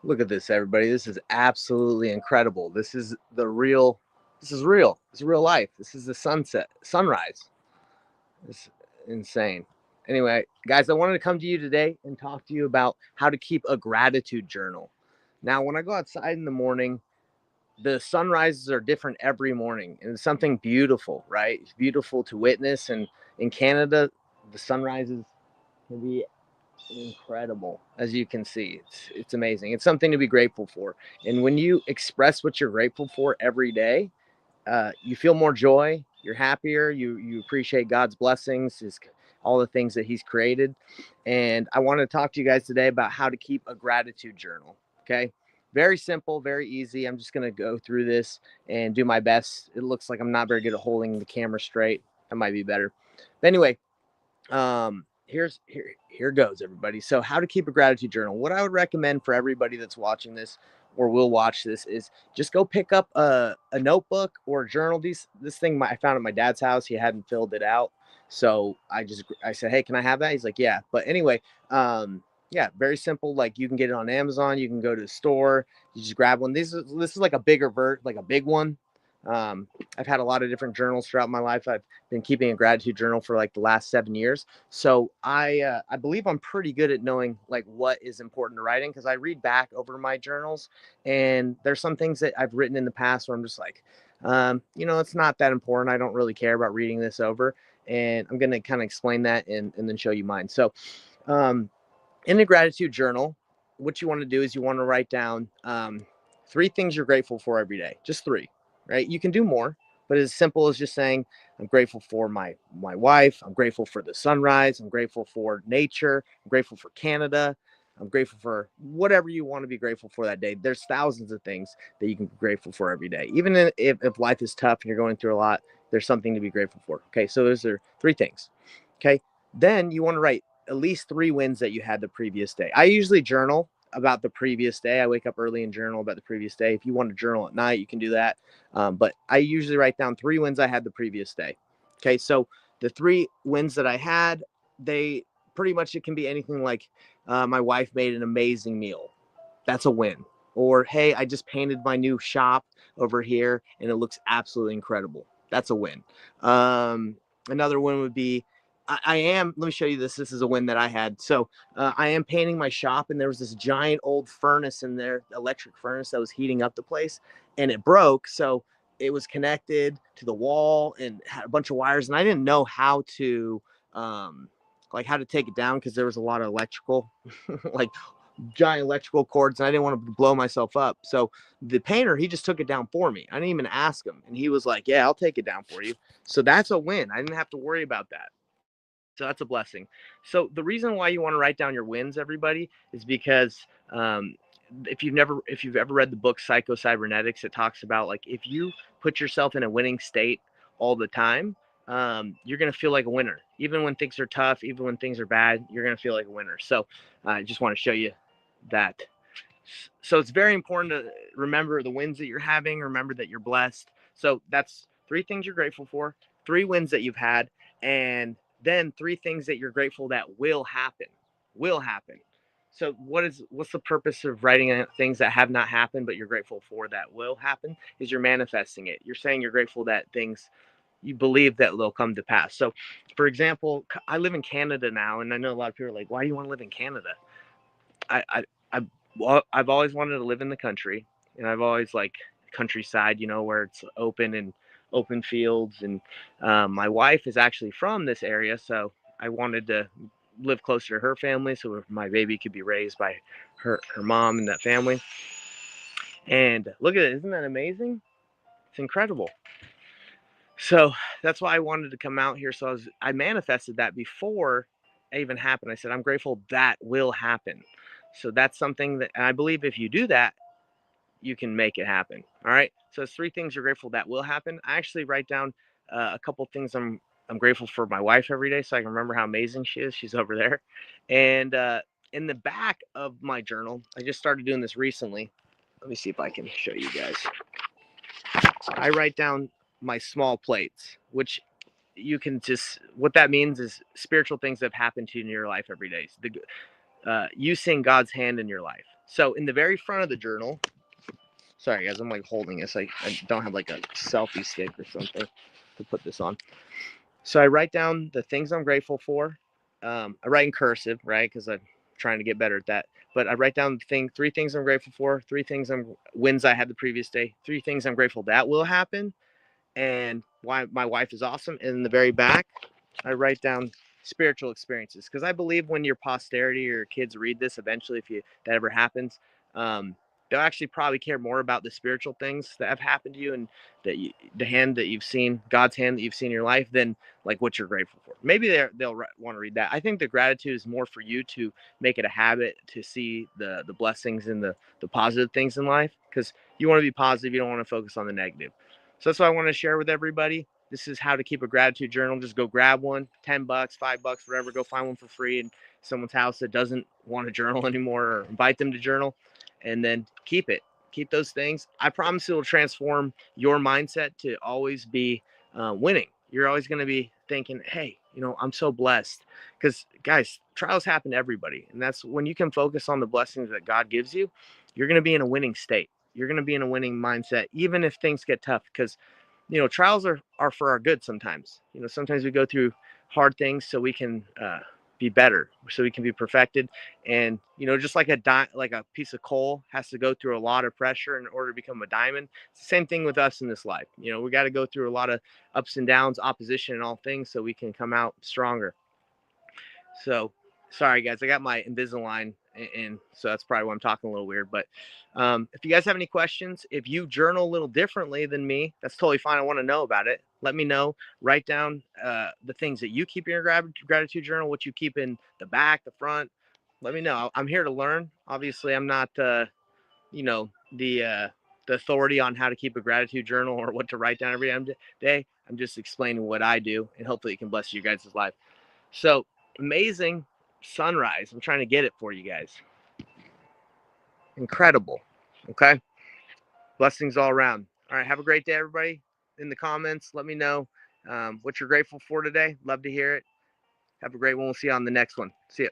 Look at this, everybody. This is absolutely incredible. This is real. This is real life. This is the sunrise. It's insane. Anyway, guys, I wanted to come to you today and talk to you about how to keep a gratitude journal. Now, when I go outside in the morning, the sunrises are different every morning, and it's something beautiful, right? It's beautiful to witness. And in Canada, the sunrises can be incredible, as you can see. It's amazing. It's something to be grateful for. And when you express what you're grateful for every day, you feel more joy. You're happier. You appreciate God's blessings, all the things that He's created. And I want to talk to you guys today about how to keep a gratitude journal. Okay, very simple, very easy. I'm just going to go through this and do my best. It looks like I'm not very good at holding the camera straight. That might be better. But anyway, here goes, everybody. So how to keep a gratitude journal. What I would recommend for everybody that's watching this or will watch this is just go pick up a notebook or a journal. This thing I found at my dad's house. He hadn't filled it out, so I said, hey, can I have that? He's like, yeah. But anyway, yeah, very simple. Like, you can get it on Amazon. You can go to the store. You just grab one. This is like a like a big one. I've had a lot of different journals throughout my life. I've been keeping a gratitude journal for like the last 7 years. So I believe I'm pretty good at knowing like what is important to writing, because I read back over my journals, and there's some things that I've written in the past where I'm just like, it's not that important. I don't really care about reading this over. And I'm going to kind of explain that and then show you mine. So um, in the gratitude journal, what you want to do is you want to write down three things you're grateful for every day. Just three, right? You can do more, but as simple as just saying, I'm grateful for my wife. I'm grateful for the sunrise. I'm grateful for nature. I'm grateful for Canada. I'm grateful for whatever you want to be grateful for that day. There's thousands of things that you can be grateful for every day. Even if life is tough and you're going through a lot, there's something to be grateful for. Okay, so those are three things. Okay, then you want to write at least three wins that you had the previous day. I usually journal about the previous day. I wake up early and journal about the previous day. If you want to journal at night, you can do that. But I usually write down three wins I had the previous day. Okay, so the three wins that I had, they pretty much, it can be anything like my wife made an amazing meal. That's a win. Or, hey, I just painted my new shop over here and it looks absolutely incredible. That's a win. Another win would be, let me show you this. This is a win that I had. So I am painting my shop, and there was this giant old furnace in there, electric furnace that was heating up the place, and it broke. So it was connected to the wall and had a bunch of wires, and I didn't know how to, how to take it down, because there was a lot of electrical, like giant electrical cords, and I didn't want to blow myself up. So the painter, he just took it down for me. I didn't even ask him, and he was like, yeah, I'll take it down for you. So that's a win. I didn't have to worry about that. So that's a blessing. So the reason why you want to write down your wins, everybody, is because if you've ever read the book Psycho Cybernetics, it talks about, like, if you put yourself in a winning state all the time, you're gonna feel like a winner. Even when things are tough, even when things are bad, you're gonna feel like a winner. So I just want to show you that. So it's very important to remember the wins that you're having. Remember that you're blessed. So that's three things you're grateful for, three wins that you've had, and then three things that you're grateful that will happen. Will happen. So what's the purpose of writing things that have not happened but you're grateful for that will happen? Is you're manifesting it. You're saying you're grateful that things, you believe that they'll come to pass. So, for example, I live in Canada now, and I know a lot of people are like, "Why do you want to live in Canada?" I, I, I well, I've always wanted to live in the country, and I've always like countryside, where it's open and open fields. And my wife is actually from this area, so I wanted to live closer to her family, so my baby could be raised by her mom and that family. And look at it, isn't that amazing? It's incredible. So that's why I wanted to come out here. So I manifested that before it even happened. I said, I'm grateful that will happen. So that's something that, and I believe if you do that, you can make it happen. All right. So it's three things you're grateful that will happen. I actually write down a couple things I'm grateful for my wife every day, so I can remember how amazing she is. She's over there. And in the back of my journal, I just started doing this recently. Let me see if I can show you guys. I write down my small plates, which you can just, what that means is spiritual things that have happened to you in your life every day. You seeing God's hand in your life. So in the very front of the journal, sorry guys, I'm like holding this. I don't have like a selfie stick or something to put this on. So I write down the things I'm grateful for. I write in cursive, right? Because I'm trying to get better at that. But I write down three things I'm grateful for, wins I had the previous day, three things I'm grateful that will happen, and why my wife is awesome. And in the very back, I write down spiritual experiences, because I believe when your posterity or your kids read this eventually, if that ever happens, they'll actually probably care more about the spiritual things that have happened to you, and the hand that you've seen, God's hand that you've seen in your life, than like what you're grateful for. Maybe they'll want to read that. I think the gratitude is more for you to make it a habit to see the blessings and the positive things in life, because you want to be positive. You don't want to focus on the negative. So that's what I want to share with everybody. This is how to keep a gratitude journal. Just go grab one, $10, $5, whatever. Go find one for free in someone's house that doesn't want to journal anymore, or invite them to journal, and then keep it. Keep those things. I promise it will transform your mindset to always be winning. You're always going to be thinking, hey, I'm so blessed. Because, guys, trials happen to everybody. And that's when you can focus on the blessings that God gives you, you're going to be in a winning state. You're going to be in a winning mindset, even if things get tough, because trials are for our good sometimes. Sometimes we go through hard things so we can be better, so we can be perfected. And just like a piece of coal has to go through a lot of pressure in order to become a diamond. It's the same thing with us in this life. We got to go through a lot of ups and downs, opposition, and all things, so we can come out stronger. So sorry guys, I got my Invisalign in, so that's probably why I'm talking a little weird. But if you guys have any questions, if you journal a little differently than me, that's totally fine. I want to know about it. Let me know. Write down the things that you keep in your gratitude journal, what you keep in the back, the front. Let me know. I'm here to learn. Obviously, I'm not the authority on how to keep a gratitude journal or what to write down every day. I'm just explaining what I do, and hopefully it can bless you guys' life. So amazing sunrise. I'm trying to get it for you guys. Incredible. Okay. Blessings all around. All right. Have a great day, everybody. In the comments, let me know what you're grateful for today. Love to hear it. Have a great one. We'll see you on the next one. See ya.